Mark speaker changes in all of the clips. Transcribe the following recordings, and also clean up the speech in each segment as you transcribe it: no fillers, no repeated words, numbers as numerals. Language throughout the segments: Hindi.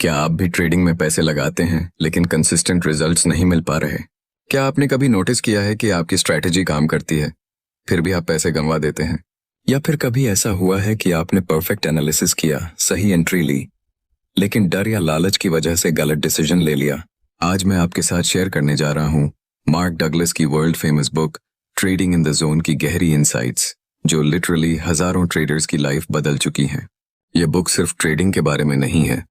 Speaker 1: क्या आप भी ट्रेडिंग में पैसे लगाते हैं लेकिन कंसिस्टेंट रिजल्ट्स नहीं मिल पा रहे? क्या आपने कभी नोटिस किया है कि आपकी स्ट्रैटेजी काम करती है, फिर भी आप पैसे गंवा देते हैं? या फिर कभी ऐसा हुआ है कि आपने परफेक्ट एनालिसिस किया, सही एंट्री ली, लेकिन डर या लालच की वजह से गलत डिसीजन ले लिया? आज मैं आपके साथ शेयर करने जा रहा हूँ मार्क डगलस की world famous book trading in the zone की गहरी इनसाइट्स, जो लिटरली हजारों ट्रेडर्स की लाइफ बदल चुकी हैं। यह बुक सिर्फ ट्रेडिंग के बारे में नहीं है,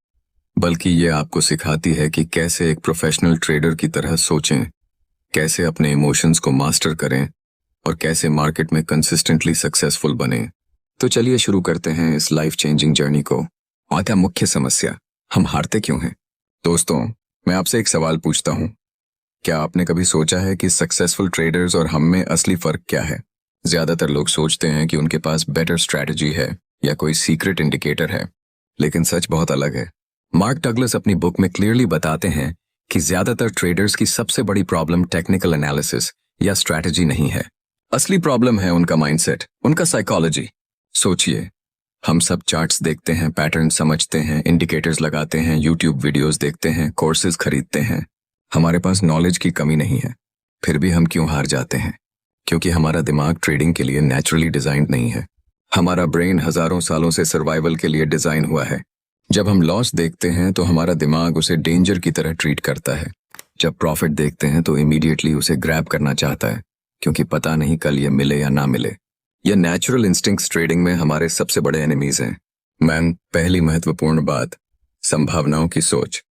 Speaker 1: बल्कि ये आपको सिखाती है कि कैसे एक प्रोफेशनल ट्रेडर की तरह सोचें, कैसे अपने इमोशंस को मास्टर करें और कैसे मार्केट में कंसिस्टेंटली सक्सेसफुल बने। तो चलिए शुरू करते हैं इस लाइफ चेंजिंग जर्नी को। आता मुख्य समस्या, हम हारते क्यों हैं? दोस्तों, मैं आपसे एक सवाल पूछता हूँ, क्या आपने कभी सोचा है कि सक्सेसफुल ट्रेडर्स और हम में असली फर्क क्या है? ज्यादातर लोग सोचते हैं कि उनके पास बेटर स्ट्रैटेजी है या कोई सीक्रेट इंडिकेटर है, लेकिन सच बहुत अलग है। मार्क डगलस अपनी बुक में क्लियरली बताते हैं कि ज्यादातर ट्रेडर्स की सबसे बड़ी प्रॉब्लम टेक्निकल एनालिसिस या स्ट्रैटेजी नहीं है। असली प्रॉब्लम है उनका माइंडसेट, उनका साइकोलॉजी। सोचिए, हम सब चार्ट्स देखते हैं, पैटर्न समझते हैं, इंडिकेटर्स लगाते हैं, यूट्यूब वीडियोस देखते हैं, कोर्सेज खरीदते हैं। हमारे पास नॉलेज की कमी नहीं है, फिर भी हम क्यों हार जाते हैं? क्योंकि हमारा दिमाग ट्रेडिंग के लिए नेचुरली डिजाइंड नहीं है। हमारा ब्रेन हजारों सालों से सर्वाइवल के लिए डिजाइन हुआ है। जब हम लॉस देखते हैं तो हमारा दिमाग उसे डेंजर की तरह ट्रीट करता है। जब प्रॉफिट देखते हैं तो इमीडिएटली उसे ग्रैब करना चाहता है, क्योंकि पता नहीं कल ये मिले या ना मिले। ये नेचुरल इंस्टिंक्ट्स ट्रेडिंग में हमारे सबसे बड़े एनिमीज हैं। मैन, पहली महत्वपूर्ण बात, संभावनाओं की सोच,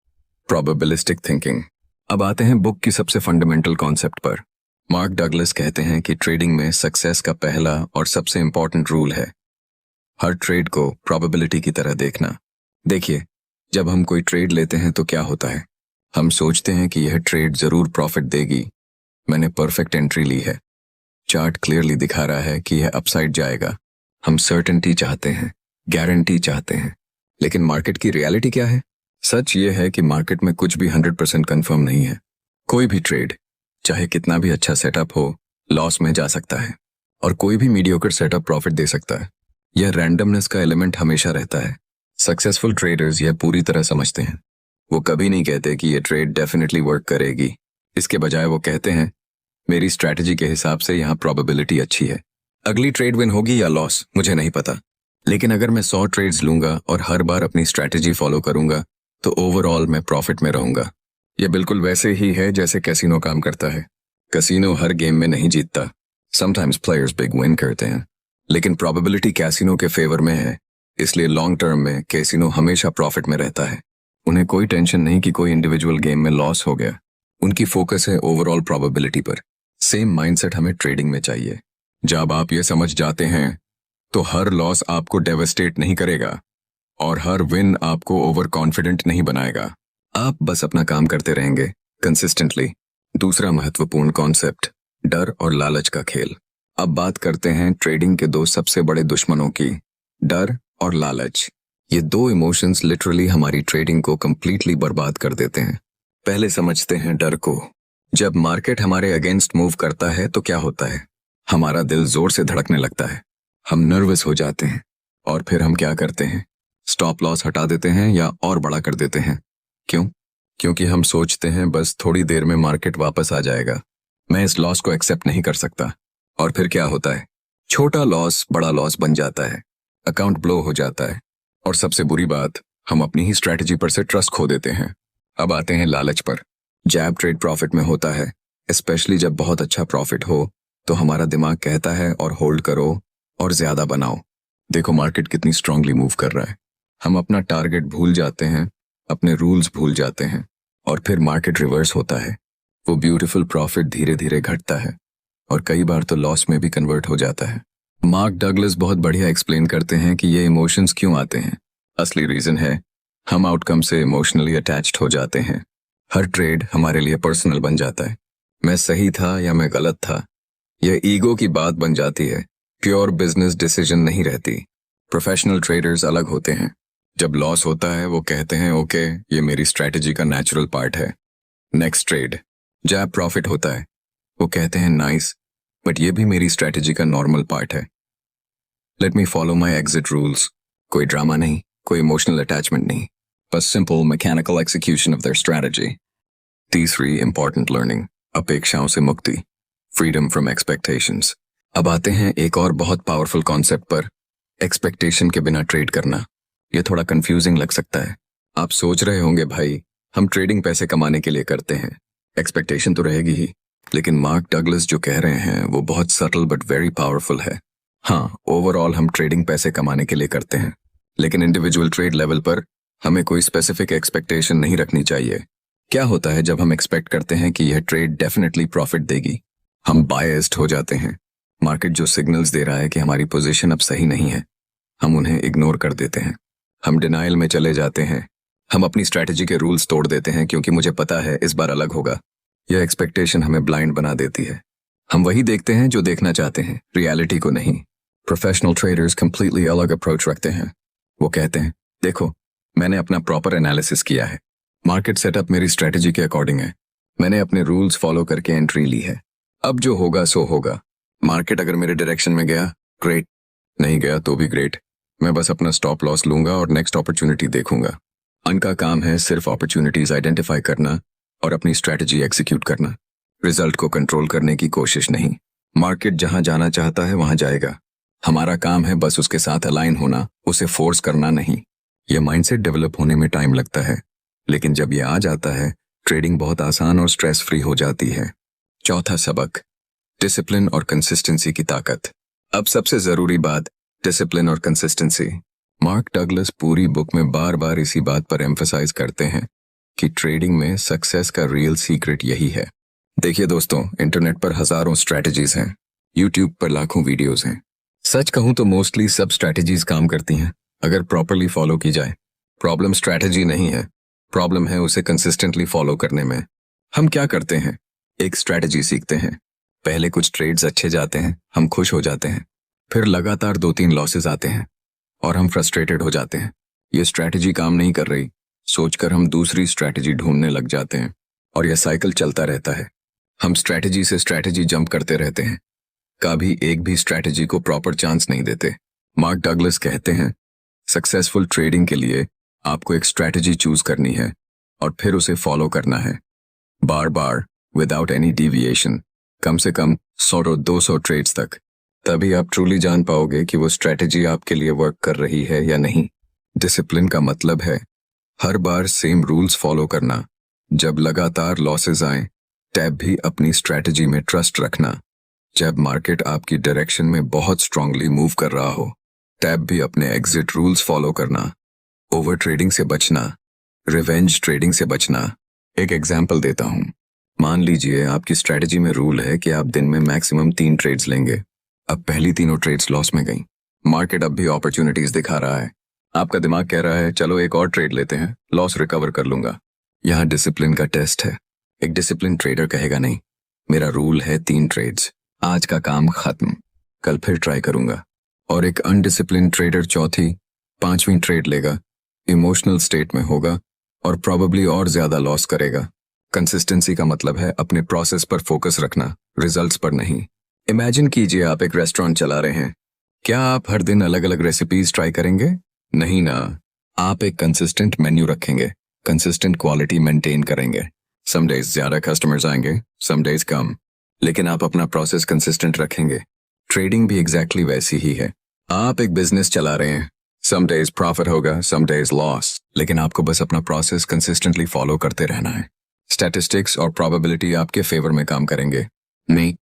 Speaker 1: प्रोबेबिलिस्टिक थिंकिंग। अब आते हैं बुक की सबसे फंडामेंटल कॉन्सेप्ट पर। मार्क डगलस कहते हैं कि ट्रेडिंग में सक्सेस का पहला और सबसे इंपॉर्टेंट रूल है हर ट्रेड को प्रोबेबिलिटी की तरह देखना। देखिए, जब हम कोई ट्रेड लेते हैं तो क्या होता है? हम सोचते हैं कि यह ट्रेड जरूर प्रॉफिट देगी। मैंने परफेक्ट एंट्री ली है, चार्ट क्लियरली दिखा रहा है कि यह अपसाइड जाएगा। हम सर्टेनिटी चाहते हैं, गारंटी चाहते हैं, लेकिन मार्केट की रियलिटी क्या है? सच ये है कि मार्केट में कुछ भी 100% कंफर्म नहीं है। कोई भी ट्रेड, चाहे कितना भी अच्छा सेटअप हो, लॉस में जा सकता है, और कोई भी मीडियोकर सेटअप प्रॉफिट दे सकता है। यह रैंडमनेस का एलिमेंट हमेशा रहता है। सक्सेसफुल ट्रेडर्स यह पूरी तरह समझते हैं। वो कभी नहीं कहते कि यह ट्रेड डेफिनेटली वर्क करेगी। इसके बजाय वो कहते हैं, मेरी स्ट्रैटेजी के हिसाब से यहाँ प्रोबेबिलिटी अच्छी है। अगली ट्रेड विन होगी या लॉस मुझे नहीं पता, लेकिन अगर मैं 100 ट्रेड्स लूंगा और हर बार अपनी स्ट्रैटेजी फॉलो करूंगा तो ओवरऑल मैं प्रॉफिट में रहूंगा। यह बिल्कुल वैसे ही है जैसे कैसीनो काम करता है। कैसीनो हर गेम में नहीं जीतता। समटाइम्स प्लेयर्स बिग विन करते हैं, लेकिन प्रोबेबिलिटी कैसीनो के फेवर में है। इसलिए लॉन्ग टर्म में कैसीनो हमेशा प्रॉफिट में रहता है। उन्हें कोई टेंशन नहीं कि कोई इंडिविजुअल गेम में लॉस हो गया। उनकी फोकस है ओवरऑल प्रोबेबिलिटी पर। सेम माइंडसेट हमें ट्रेडिंग में चाहिए। जब आप ये समझ जाते हैं तो हर लॉस आपको डेवस्टेट नहीं करेगा और हर विन आपको ओवर कॉन्फिडेंट नहीं बनाएगा। आप बस अपना काम करते रहेंगे कंसिस्टेंटली। दूसरा महत्वपूर्ण कॉन्सेप्ट, डर और लालच का खेल। अब बात करते हैं ट्रेडिंग के दो सबसे बड़े दुश्मनों की, डर और लालच। ये दो इमोशंस लिटरली हमारी ट्रेडिंग को कंप्लीटली बर्बाद कर देते हैं। पहले समझते हैं डर को। जब मार्केट हमारे अगेंस्ट मूव करता है तो क्या होता है? हमारा दिल जोर से धड़कने लगता है, हम नर्वस हो जाते हैं, और फिर हम क्या करते हैं? स्टॉप लॉस हटा देते हैं या और बड़ा कर देते हैं। क्यों? क्योंकि हम सोचते हैं बस थोड़ी देर में मार्केट वापस आ जाएगा, मैं इस लॉस को एक्सेप्ट नहीं कर सकता। और फिर क्या होता है? छोटा लॉस बड़ा लॉस बन जाता है, अकाउंट ब्लो हो जाता है, और सबसे बुरी बात, हम अपनी ही स्ट्रैटेजी पर से ट्रस्ट खो देते हैं। अब आते हैं लालच पर। जैब ट्रेड प्रॉफिट में होता है, स्पेशली जब बहुत अच्छा प्रॉफिट हो तो हमारा दिमाग कहता है और होल्ड करो और ज्यादा बनाओ। देखो मार्केट कितनी स्ट्रांगली मूव कर रहा है। हम अपना टारगेट भूल जाते हैं, अपने रूल्स भूल जाते हैं, और फिर मार्केट रिवर्स होता है। वो ब्यूटीफुल प्रॉफिट धीरे धीरे घटता है और कई बार तो लॉस में भी कन्वर्ट हो जाता है। मार्क डगलस बहुत बढ़िया एक्सप्लेन करते हैं कि ये इमोशंस क्यों आते हैं। असली रीजन है, हम आउटकम से इमोशनली अटैच्ड हो जाते हैं। हर ट्रेड हमारे लिए पर्सनल बन जाता है। मैं सही था या मैं गलत था, यह ईगो की बात बन जाती है, प्योर बिजनेस डिसीजन नहीं रहती। प्रोफेशनल ट्रेडर्स अलग होते हैं। जब लॉस होता है वो कहते हैं, ओके, ये मेरी स्ट्रैटेजी का नेचुरल पार्ट है, नेक्स्ट ट्रेड। जब प्रॉफिट होता है वो कहते हैं, नाइस, बट ये भी मेरी स्ट्रैटेजी का नॉर्मल पार्ट है, let me follow my exit rules. कोई ड्रामा नहीं, कोई इमोशनल अटैचमेंट नहीं, बस simple mechanical execution of their strategy. तीसरी इंपॉर्टेंट लर्निंग, अपेक्षाओं से मुक्ति, फ्रीडम फ्रॉम एक्सपेक्टेशंस। अब आते हैं एक और बहुत पावरफुल कॉन्सेप्ट पर, एक्सपेक्टेशन के बिना ट्रेड करना। ये थोड़ा कंफ्यूजिंग लग सकता है। आप सोच रहे होंगे भाई हम ट्रेडिंग पैसे कमाने के लिए करते हैं, एक्सपेक्टेशन तो रहेगी ही। लेकिन मार्क डगलस जो कह रहे हैं वो बहुत सटल बट वेरी पावरफुल है। हाँ, ओवरऑल हम ट्रेडिंग पैसे कमाने के लिए करते हैं, लेकिन इंडिविजुअल ट्रेड लेवल पर हमें कोई स्पेसिफिक एक्सपेक्टेशन नहीं रखनी चाहिए। क्या होता है जब हम एक्सपेक्ट करते हैं कि यह ट्रेड डेफिनेटली प्रॉफिट देगी, हम बायस्ड हो जाते हैं। मार्केट जो सिग्नल्स दे रहा है कि हमारी पोजीशन अब सही नहीं है, हम उन्हें इग्नोर कर देते हैं। हम डिनाइल में चले जाते हैं। हम अपनी स्ट्रैटेजी के रूल्स तोड़ देते हैं क्योंकि मुझे पता है इस बार अलग होगा। यह एक्सपेक्टेशन हमें ब्लाइंड बना देती है। हम वही देखते हैं जो देखना चाहते हैं, रियलिटी को नहीं। प्रोफेशनल ट्रेडर्स कंप्लीटली अलग अप्रोच रखते हैं। वो कहते हैं देखो, मैंने अपना प्रॉपर एनालिसिस किया है, मार्केट सेटअप मेरी स्ट्रैटेजी के अकॉर्डिंग है, मैंने अपने रूल्स फॉलो करके एंट्री ली है, अब जो होगा सो होगा। मार्केट अगर मेरे डायरेक्शन में गया ग्रेट, नहीं गया तो भी ग्रेट, मैं बस अपना स्टॉप लॉस लूंगा और नेक्स्ट अपॉर्चुनिटी देखूंगा। उनका काम है सिर्फ अपॉर्चुनिटीज आइडेंटिफाई करना और अपनी स्ट्रैटेजी एग्जीक्यूट करना, रिजल्ट को कंट्रोल करने की कोशिश नहीं। मार्केट जहां जाना चाहता है वहां जाएगा, हमारा काम है बस उसके साथ अलाइन होना, उसे फोर्स करना नहीं। यह माइंडसेट डेवलप होने में टाइम लगता है, लेकिन जब यह आ जाता है ट्रेडिंग बहुत आसान और स्ट्रेस फ्री हो जाती है। चौथा सबक, डिसिप्लिन और कंसिस्टेंसी की ताकत। अब सबसे जरूरी बात, डिसिप्लिन और कंसिस्टेंसी। मार्क डगलस पूरी बुक में बार बार इसी बात पर एम्फसाइज करते हैं कि ट्रेडिंग में सक्सेस का रियल सीक्रेट यही है। देखिए दोस्तों, इंटरनेट पर हजारों स्ट्रैटेजीज हैं, यूट्यूब पर लाखों वीडियोस हैं। सच कहूं तो मोस्टली सब स्ट्रैटेजीज काम करती हैं अगर प्रॉपरली फॉलो की जाए। प्रॉब्लम स्ट्रैटेजी नहीं है, प्रॉब्लम है उसे कंसिस्टेंटली फॉलो करने में। हम क्या करते हैं, एक स्ट्रैटेजी सीखते हैं, पहले कुछ ट्रेड्स अच्छे जाते हैं, हम खुश हो जाते हैं, फिर लगातार 2-3 लॉसेस आते हैं और हम फ्रस्ट्रेटेड हो जाते हैं। ये स्ट्रैटेजी काम नहीं कर रही सोचकर हम दूसरी स्ट्रैटेजी ढूंढने लग जाते हैं और यह साइकिल चलता रहता है। हम स्ट्रैटेजी से स्ट्रैटेजी जंप करते रहते हैं, कभी एक भी स्ट्रैटेजी को प्रॉपर चांस नहीं देते। मार्क डगलस कहते हैं सक्सेसफुल ट्रेडिंग के लिए आपको एक स्ट्रैटेजी चूज करनी है और फिर उसे फॉलो करना है बार बार, विदाउट एनी डिविएशन, कम से कम 100-200 ट्रेड्स तक। तभी आप ट्रूली जान पाओगे कि वो स्ट्रैटेजी आपके लिए वर्क कर रही है या नहीं। डिसिप्लिन का मतलब है हर बार सेम रूल्स फॉलो करना, जब लगातार लॉसेस आए तब भी अपनी स्ट्रैटेजी में ट्रस्ट रखना, जब मार्केट आपकी डायरेक्शन में बहुत स्ट्रांगली मूव कर रहा हो तब भी अपने एग्जिट रूल्स फॉलो करना, ओवर ट्रेडिंग से बचना, रिवेंज ट्रेडिंग से बचना। एक एग्जाम्पल देता हूं, मान लीजिए आपकी स्ट्रैटेजी में रूल है कि आप दिन में मैक्सिमम 3 ट्रेड्स लेंगे। अब पहली तीनों ट्रेड्स लॉस में गई, मार्केट अब भी अपॉर्चुनिटीज दिखा रहा है, आपका दिमाग कह रहा है चलो एक और ट्रेड लेते हैं, लॉस रिकवर कर लूंगा। यहाँ डिसिप्लिन का टेस्ट है। एक डिसिप्लिन ट्रेडर कहेगा नहीं, मेरा रूल है 3 ट्रेड्स, आज का काम खत्म, कल फिर ट्राई करूंगा। और एक अनडिसिप्लिन ट्रेडर चौथी 5वीं ट्रेड लेगा, इमोशनल स्टेट में होगा और प्रॉबेबली और ज्यादा लॉस करेगा। कंसिस्टेंसी का मतलब है अपने प्रोसेस पर फोकस रखना, रिजल्ट्स पर नहीं। इमेजिन कीजिए आप एक रेस्टोरेंट चला रहे हैं, क्या आप हर दिन अलग अलग रेसिपीज ट्राई करेंगे? नहीं ना, आप एक कंसिस्टेंट मेन्यू रखेंगे, कंसिस्टेंट क्वालिटी मेंटेन करेंगे। सम डेज ज्यादा कस्टमर्स आएंगे, सम डेज कम, लेकिन आप अपना प्रोसेस कंसिस्टेंट रखेंगे। ट्रेडिंग भी एग्जैक्टली वैसी ही है। आप एक बिजनेस चला रहे हैं, सम डेज प्रॉफिट होगा, सम डेज लॉस, लेकिन आपको बस अपना प्रोसेस कंसिस्टेंटली फॉलो करते रहना है। स्टैटिस्टिक्स और प्रोबेबिलिटी आपके फेवर में काम करेंगे। नहीं,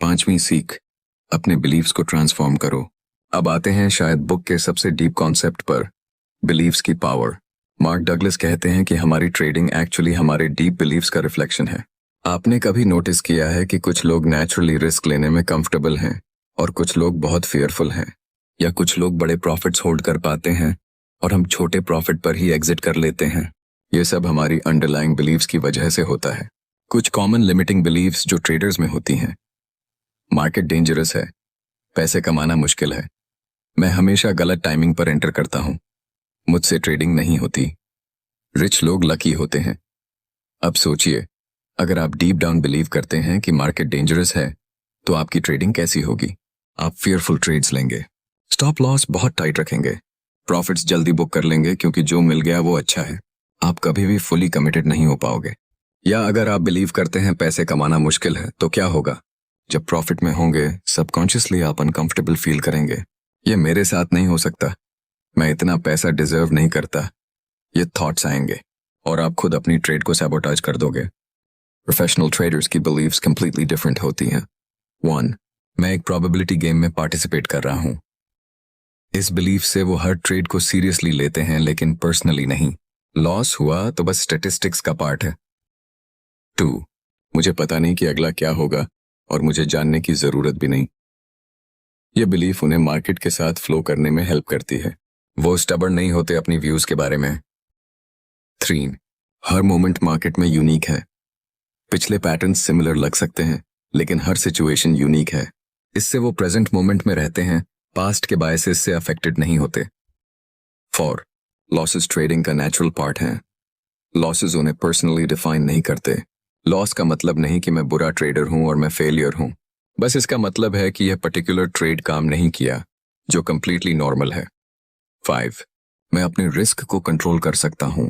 Speaker 1: 5वीं सीख, अपने बिलीव्स को ट्रांसफॉर्म करो। अब आते हैं शायद बुक के सबसे डीप कॉन्सेप्ट पर, बिलीव्स की पावर। मार्क डगलस कहते हैं कि हमारी ट्रेडिंग एक्चुअली हमारे डीप बिलीव्स का रिफ्लेक्शन है। आपने कभी नोटिस किया है कि कुछ लोग नेचुरली रिस्क लेने में कंफर्टेबल हैं और कुछ लोग बहुत फियरफुल हैं, या कुछ लोग बड़े प्रॉफिट्स होल्ड कर पाते हैं और हम छोटे प्रॉफिट पर ही एग्जिट कर लेते हैं। ये सब हमारी अंडरलाइंग बिलीव्स की वजह से होता है। कुछ कॉमन लिमिटिंग बिलीव्स जो ट्रेडर्स में होती हैं, मार्केट डेंजरस है, पैसे कमाना मुश्किल है, मैं हमेशा गलत टाइमिंग पर एंटर करता हूं, मुझसे ट्रेडिंग नहीं होती, रिच लोग लकी होते हैं। अब सोचिए, अगर आप डीप डाउन बिलीव करते हैं कि मार्केट डेंजरस है तो आपकी ट्रेडिंग कैसी होगी? आप फियरफुल ट्रेड्स लेंगे, स्टॉप लॉस बहुत टाइट रखेंगे, प्रॉफिट्स जल्दी बुक कर लेंगे क्योंकि जो मिल गया वो अच्छा है। आप कभी भी फुली कमिटेड नहीं हो पाओगे। या अगर आप बिलीव करते हैं पैसे कमाना मुश्किल है तो क्या होगा? जब प्रॉफिट में होंगे सबकॉन्शियसली आप अनकंफर्टेबल फील करेंगे। ये मेरे साथ नहीं हो सकता, मैं इतना पैसा डिजर्व नहीं करता, ये थॉट्स आएंगे और आप खुद अपनी ट्रेड को सैबोटाज कर दोगे। प्रोफेशनल ट्रेडर्स की बिलीव्स कंप्लीटली डिफरेंट होती हैं। 1. मैं एक प्रोबेबिलिटी गेम में पार्टिसिपेट कर रहा हूं। इस बिलीफ से वो हर ट्रेड को सीरियसली लेते हैं लेकिन पर्सनली नहीं। लॉस हुआ तो बस स्टैटिस्टिक्स का पार्ट है। 2. मुझे पता नहीं कि अगला क्या होगा और मुझे जानने की जरूरत भी नहीं। ये बिलीफ उन्हें मार्केट के साथ फ्लो करने में हेल्प करती है। वो स्टबर्न नहीं होते अपनी व्यूज के बारे में। 3. हर मोमेंट मार्केट में यूनिक है। पिछले पैटर्न्स सिमिलर लग सकते हैं लेकिन हर सिचुएशन यूनिक है। इससे वो प्रेजेंट मोमेंट में रहते हैं, पास्ट के बायसेस से अफेक्टेड नहीं होते। 4. लॉसेस ट्रेडिंग का नेचुरल पार्ट हैं। लॉसेस उन्हें पर्सनली डिफाइन नहीं करते। लॉस का मतलब नहीं कि मैं बुरा ट्रेडर हूं और मैं फेलियर हूं, बस इसका मतलब है कि यह पर्टिकुलर ट्रेड काम नहीं किया, जो कंप्लीटली नॉर्मल है। 5. मैं अपने रिस्क को कंट्रोल कर सकता हूं।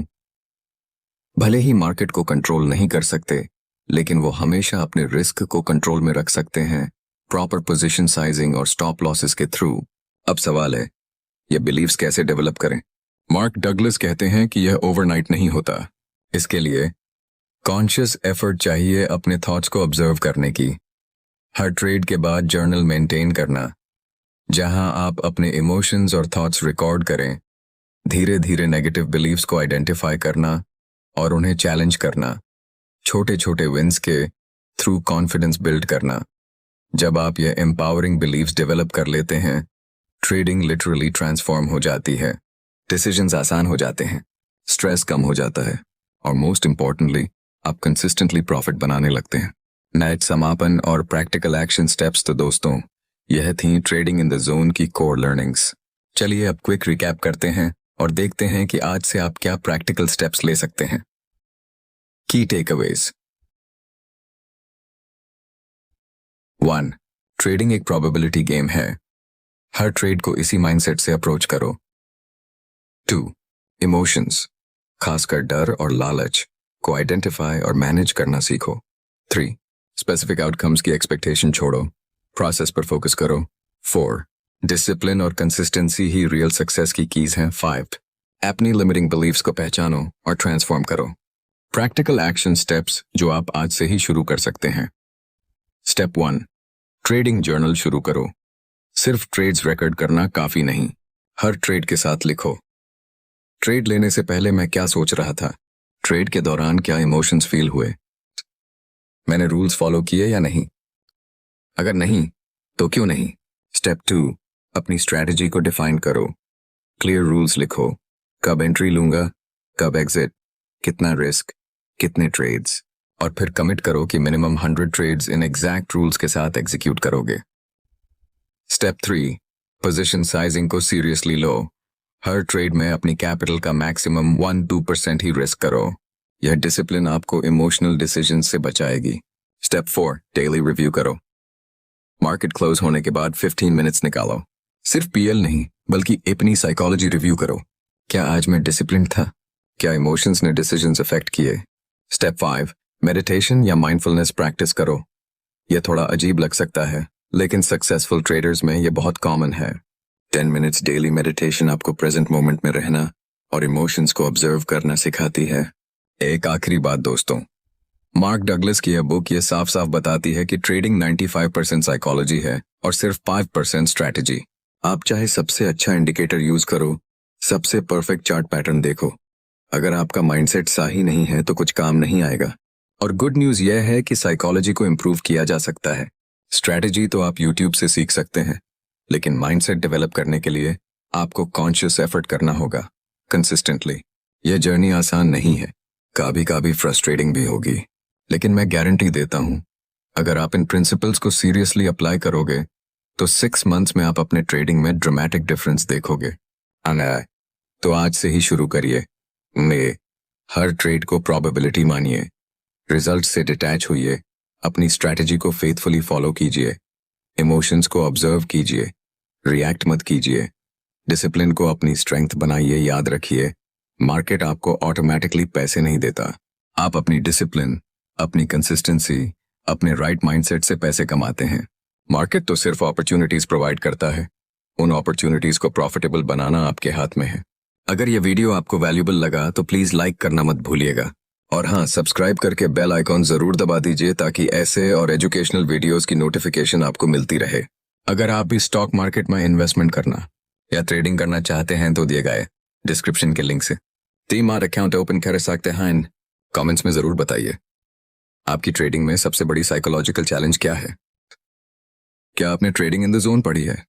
Speaker 1: भले ही मार्केट को कंट्रोल नहीं कर सकते लेकिन वो हमेशा अपने रिस्क को कंट्रोल में रख सकते हैं, प्रॉपर पोजीशन साइजिंग और स्टॉप लॉसेस के थ्रू। अब सवाल है, ये बिलीव्स कैसे डेवलप करें? मार्क डगलस कहते हैं कि यह ओवरनाइट नहीं होता। इसके लिए कॉन्शियस एफर्ट चाहिए अपने थॉट्स को ऑब्जर्व करने की। हर ट्रेड के बाद जर्नल मेंटेन करना, जहां आप अपने इमोशंस और थॉट्स रिकॉर्ड करें। धीरे धीरे नेगेटिव बिलीव्स को आइडेंटिफाई करना और उन्हें चैलेंज करना। छोटे छोटे विंस के थ्रू कॉन्फिडेंस बिल्ड करना। जब आप ये एम्पावरिंग बिलीव्स डेवलप कर लेते हैं, ट्रेडिंग लिटरली ट्रांसफॉर्म हो जाती है। डिसीजंस आसान हो जाते हैं, स्ट्रेस कम हो जाता है और मोस्ट इंपॉर्टेंटली आप कंसिस्टेंटली प्रॉफिट बनाने लगते हैं। नेट समापन और प्रैक्टिकल एक्शन स्टेप्स तो दोस्तों यह थी ट्रेडिंग इन द जोन की कोर लर्निंग्स। चलिए अब क्विक रिकैप करते हैं और देखते हैं कि आज से आप क्या प्रैक्टिकल स्टेप्स ले सकते हैं। की टेकअवेज। 1. ट्रेडिंग एक प्रोबेबिलिटी गेम है। हर ट्रेड को इसी माइंडसेट से अप्रोच करो। 2. इमोशंस, खासकर डर और लालच को आइडेंटिफाई और मैनेज करना सीखो। 3. स्पेसिफिक आउटकम्स की एक्सपेक्टेशन छोड़ो, प्रोसेस पर फोकस करो। 4. डिसिप्लिन और कंसिस्टेंसी ही रियल सक्सेस की कीज हैं। 5. अपनी लिमिटिंग बिलीव्स को पहचानो और ट्रांसफॉर्म करो। प्रैक्टिकल एक्शन स्टेप्स जो आप आज से ही शुरू कर सकते हैं। स्टेप 1. ट्रेडिंग जर्नल शुरू करो। सिर्फ ट्रेड्स रिकॉर्ड करना काफी नहीं, हर ट्रेड के साथ लिखो। ट्रेड लेने से पहले मैं क्या सोच रहा था? ट्रेड के दौरान क्या इमोशंस फील हुए? मैंने रूल्स फॉलो किए या नहीं? अगर नहीं तो क्यों नहीं? स्टेप 2. अपनी स्ट्रैटेजी को डिफाइन करो। क्लियर रूल्स लिखो, कब एंट्री लूंगा, कब एग्जिट, कितना रिस्क, कितने ट्रेड्स, और फिर कमिट करो कि minimum 100 trades in exact rules के साथ एग्जीक्यूट करोगे। स्टेप 3. पोजीशन साइजिंग को सीरियसली लो। हर ट्रेड में अपनी कैपिटल का मैक्सिमम 1-2% ही रिस्क करो। यह डिसिप्लिन आपको इमोशनल डिसीजंस से बचाएगी। स्टेप 4. डेली रिव्यू करो। मार्केट क्लोज होने के बाद 15 मिनट्स निकालो। सिर्फ पीएल नहीं बल्कि अपनी साइकोलॉजी रिव्यू करो। क्या आज मैं डिसिप्लिन था? क्या इमोशंस ने डिसीजंस अफेक्ट किए? स्टेप 5. मेडिटेशन या माइंडफुलनेस प्रैक्टिस करो। यह थोड़ा अजीब लग सकता है लेकिन सक्सेसफुल ट्रेडर्स में यह बहुत कॉमन है। 10 मिनट्स डेली मेडिटेशन आपको प्रेजेंट मोमेंट में रहना और इमोशंस को ऑब्जर्व करना सिखाती है। एक आखिरी बात दोस्तों, मार्क डगलस की यह बुक ये साफ साफ बताती है कि ट्रेडिंग 95% साइकोलॉजी है और सिर्फ 5% स्ट्रैटेजी। आप चाहे सबसे अच्छा इंडिकेटर यूज करो, सबसे परफेक्ट चार्ट पैटर्न देखो, अगर आपका माइंडसेट सही नहीं है तो कुछ काम नहीं आएगा। और गुड न्यूज यह है कि साइकोलॉजी को इम्प्रूव किया जा सकता है। स्ट्रैटेजी तो आप यूट्यूब से सीख सकते हैं लेकिन माइंडसेट डेवलप करने के लिए आपको कॉन्शियस एफर्ट करना होगा कंसिस्टेंटली। यह जर्नी आसान नहीं है, कभी कभी फ्रस्ट्रेटिंग भी होगी, लेकिन मैं गारंटी देता हूं अगर आप इन प्रिंसिपल्स को सीरियसली अप्लाई करोगे तो 6 मंथ्स में आप अपने ट्रेडिंग में ड्रामेटिक डिफरेंस देखोगे। तो आज से ही शुरू करिए। हर ट्रेड को प्रोबेबिलिटी मानिए, रिजल्ट से डिटैच होइए, अपनी स्ट्रैटेजी को फेथफुली फॉलो कीजिए, इमोशंस को ऑब्जर्व कीजिए, रिएक्ट मत कीजिए डिसिप्लिन को अपनी स्ट्रेंथ बनाइए। याद रखिए, मार्केट आपको ऑटोमेटिकली पैसे नहीं देता। आप अपनी डिसिप्लिन, अपनी कंसिस्टेंसी, अपने राइट माइंडसेट से पैसे कमाते हैं। मार्केट तो सिर्फ अपॉर्चुनिटीज प्रोवाइड करता है। उन अपॉर्चुनिटीज को प्रॉफिटेबल बनाना आपके हाथ में है। अगर ये वीडियो आपको वैल्यूबल लगा तो प्लीज लाइक करना मत भूलिएगा। और हाँ, सब्सक्राइब करके बेल आइकॉन जरूर दबा दीजिए ताकि ऐसे और एजुकेशनल वीडियोस की नोटिफिकेशन आपको मिलती रहे। अगर आप भी स्टॉक मार्केट में इन्वेस्टमेंट करना या ट्रेडिंग करना चाहते हैं तो दिए गए डिस्क्रिप्शन के लिंक से डीमैट अकाउंट ओपन कर सकते हैं। कमेंट्स में जरूर बताइए, आपकी ट्रेडिंग में सबसे बड़ी साइकोलॉजिकल चैलेंज क्या है? क्या आपने ट्रेडिंग इन द जोन पढ़ी है?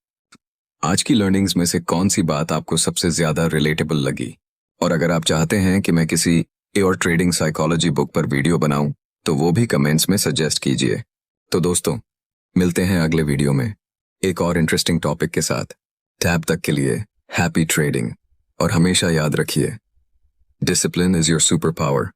Speaker 1: आज की लर्निंग्स में से कौन सी बात आपको सबसे ज्यादा रिलेटेबल लगी? और अगर आप चाहते हैं कि मैं किसी और ट्रेडिंग साइकोलॉजी बुक पर वीडियो बनाऊं तो वो भी कमेंट्स में सजेस्ट कीजिए। तो दोस्तों, मिलते हैं अगले वीडियो में एक और इंटरेस्टिंग टॉपिक के साथ। तब तक के लिए हैप्पी ट्रेडिंग और हमेशा याद रखिए, discipline is your super power.